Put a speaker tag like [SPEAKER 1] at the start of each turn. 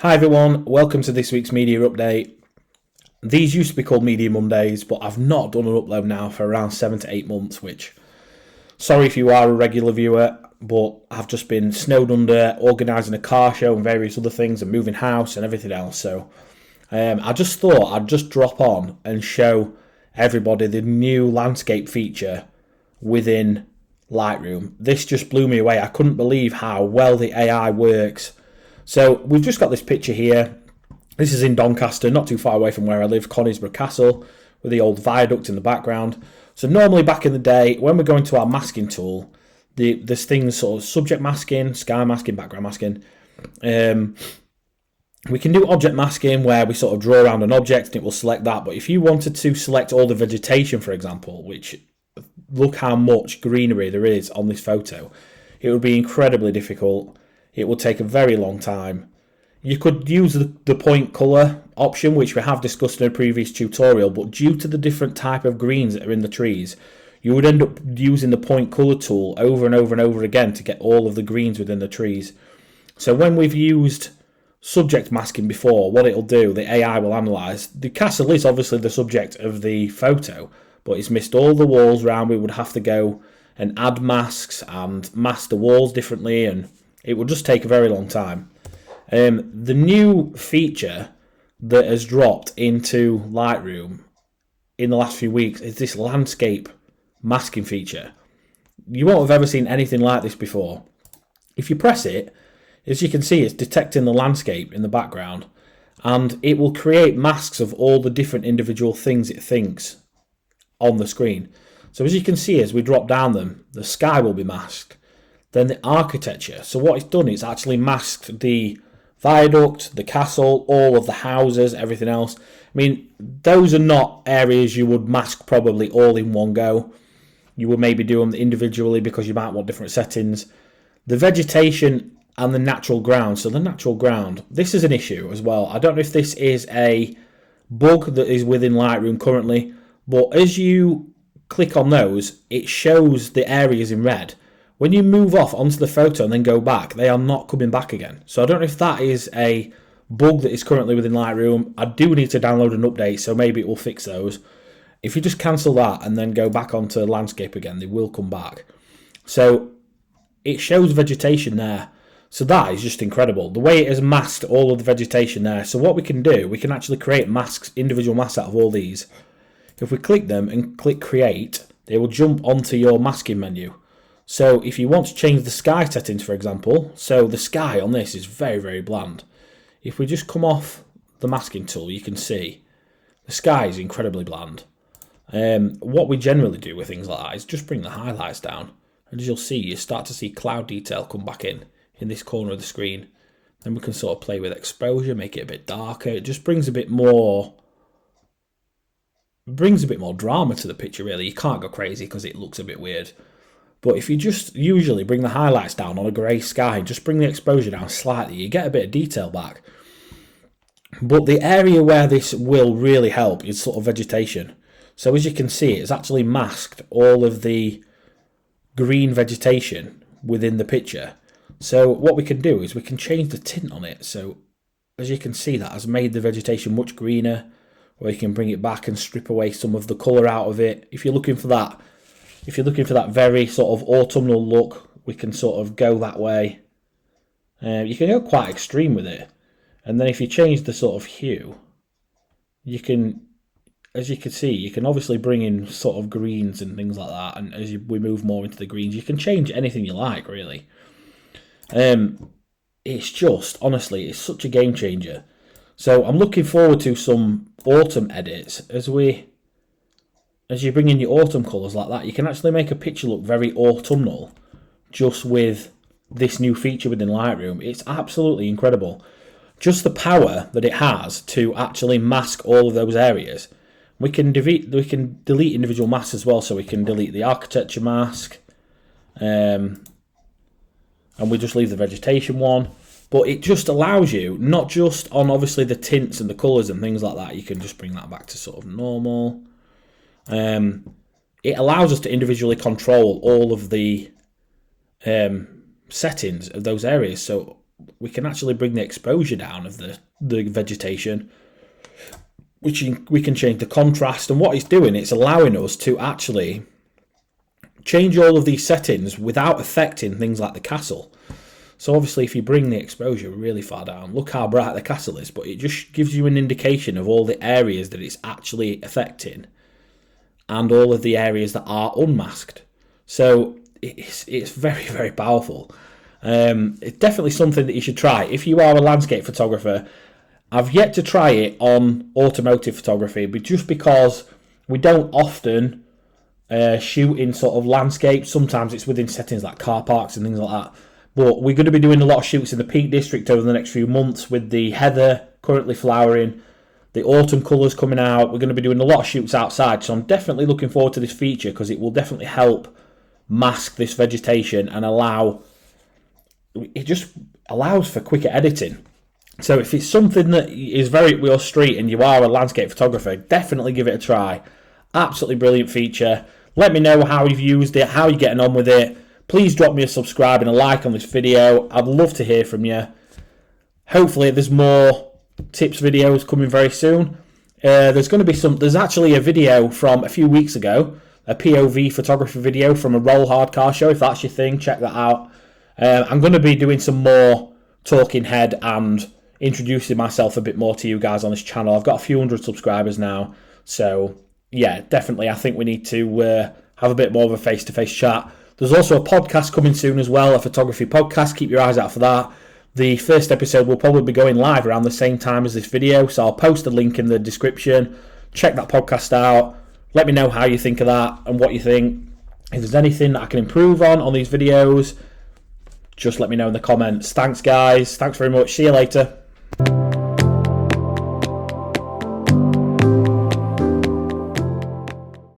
[SPEAKER 1] Hi everyone, welcome to this week's media update. These used to be called Media Mondays, but I've not done an upload now for around 7 to 8 months, which, sorry if you are a regular viewer, but I've just been snowed under, organising a car show and various other things, and moving house and everything else. So I just thought I'd just drop on and show everybody the new landscape feature within Lightroom. This just blew me away. I couldn't believe how well the AI works. So we've just got this picture here. This is in Doncaster, not too far away from where I live, Conisbrough Castle, with the old viaduct in the background. So normally back in the day, when we're going to our masking tool, there's things sort of subject masking, sky masking, background masking. We can do object masking where we sort of draw around an object and it will select that. But if you wanted to select all the vegetation, for example, which look how much greenery there is on this photo, it would be incredibly difficult. It will take a very long time. You could use the point colour option, which we have discussed in a previous tutorial, but due to the different type of greens that are in the trees, you would end up using the point colour tool over and over and over again to get all of the greens within the trees. So when we've used subject masking before, what it'll do, the AI will analyse. The castle is obviously the subject of the photo, but it's missed all the walls around. We would have to go and add masks and mask the walls differently, and it will just take a very long time. The new feature that has dropped into Lightroom in the last few weeks is this landscape masking feature. You won't have ever seen anything like this before. If you press it, as you can see, it's detecting the landscape in the background, and it will create masks of all the different individual things it thinks on the screen. So as you can see, as we drop down them, the sky will be masked. Then the architecture. So what it's done is actually masked the viaduct, the castle, all of the houses, everything else. I mean, those are not areas you would mask probably all in one go. You would maybe do them individually because you might want different settings. The vegetation and the natural ground. So the natural ground, this is an issue as well. I don't know if this is a bug that is within Lightroom currently, but as you click on those, it shows the areas in red. When you move off onto the photo and then go back, they are not coming back again. So I don't know if that is a bug that is currently within Lightroom. I do need to download an update, so maybe it will fix those. If you just cancel that and then go back onto landscape again, they will come back. So it shows vegetation there. So that is just incredible. The way it has masked all of the vegetation there. So what we can do, we can actually create masks, individual masks out of all these. If we click them and click create, they will jump onto your masking menu. So if you want to change the sky settings, for example, so the sky on this is very, very bland. If we just come off the masking tool, you can see the sky is incredibly bland. What we generally do with things like that is just bring the highlights down. And as you'll see, you start to see cloud detail come back in this corner of the screen. Then we can sort of play with exposure, make it a bit darker. It just brings a bit more drama to the picture, really. You can't go crazy because it looks a bit weird. But if you just usually bring the highlights down on a grey sky, just bring the exposure down slightly, you get a bit of detail back. But the area where this will really help is sort of vegetation. So as you can see, it's actually masked all of the green vegetation within the picture. So what we can do is we can change the tint on it. So as you can see, that has made the vegetation much greener, or you can bring it back and strip away some of the colour out of it. If you're looking for that very sort of autumnal look, we can sort of go that way. You can go quite extreme with it. And then if you change the sort of hue, you can, as you can see, you can obviously bring in sort of greens and things like that. And as we move more into the greens, you can change anything you like, really. It's just, honestly, it's such a game changer. So I'm looking forward to some autumn edits as you bring in your autumn colours like that. You can actually make a picture look very autumnal just with this new feature within Lightroom. It's absolutely incredible. Just the power that it has to actually mask all of those areas. We can delete individual masks as well, so we can delete the architecture mask. And we just leave the vegetation one. But it just allows you, not just on obviously the tints and the colours and things like that, you can just bring that back to sort of normal. It allows us to individually control all of the settings of those areas. So we can actually bring the exposure down of the vegetation, which we can change the contrast. And what it's doing, it's allowing us to actually change all of these settings without affecting things like the castle. So obviously if you bring the exposure really far down, look how bright the castle is, but it just gives you an indication of all the areas that it's actually affecting and all of the areas that are unmasked. So it's very, very powerful. It's definitely something that you should try. If you are a landscape photographer, I've yet to try it on automotive photography, but just because we don't often shoot in sort of landscapes. Sometimes it's within settings like car parks and things like that. But we're going to be doing a lot of shoots in the Peak District over the next few months with the heather currently flowering, the autumn colours coming out. We're going to be doing a lot of shoots outside. So I'm definitely looking forward to this feature because it will definitely help mask this vegetation and it just allows for quicker editing. So if it's something that is very up your street and you are a landscape photographer, definitely give it a try. Absolutely brilliant feature. Let me know how you've used it, how you're getting on with it. Please drop me a subscribe and a like on this video. I'd love to hear from you. Hopefully there's more tips videos coming very soon. There's actually a video from a few weeks ago, a POV photography video from a roll hard car show. If that's your thing, check that out. I'm going to be doing some more talking head and introducing myself a bit more to you guys on this channel. I've got a few hundred subscribers now, so yeah, definitely I think we need to have a bit more of a face-to-face chat. There's also a podcast coming soon as well, a photography podcast. Keep your eyes out for that. The first episode will probably be going live around the same time as this video, so I'll post a link in the description. Check that podcast out. Let me know how you think of that and what you think. If there's anything that I can improve on these videos, just let me know in the comments. Thanks, guys. Thanks very much. See you later.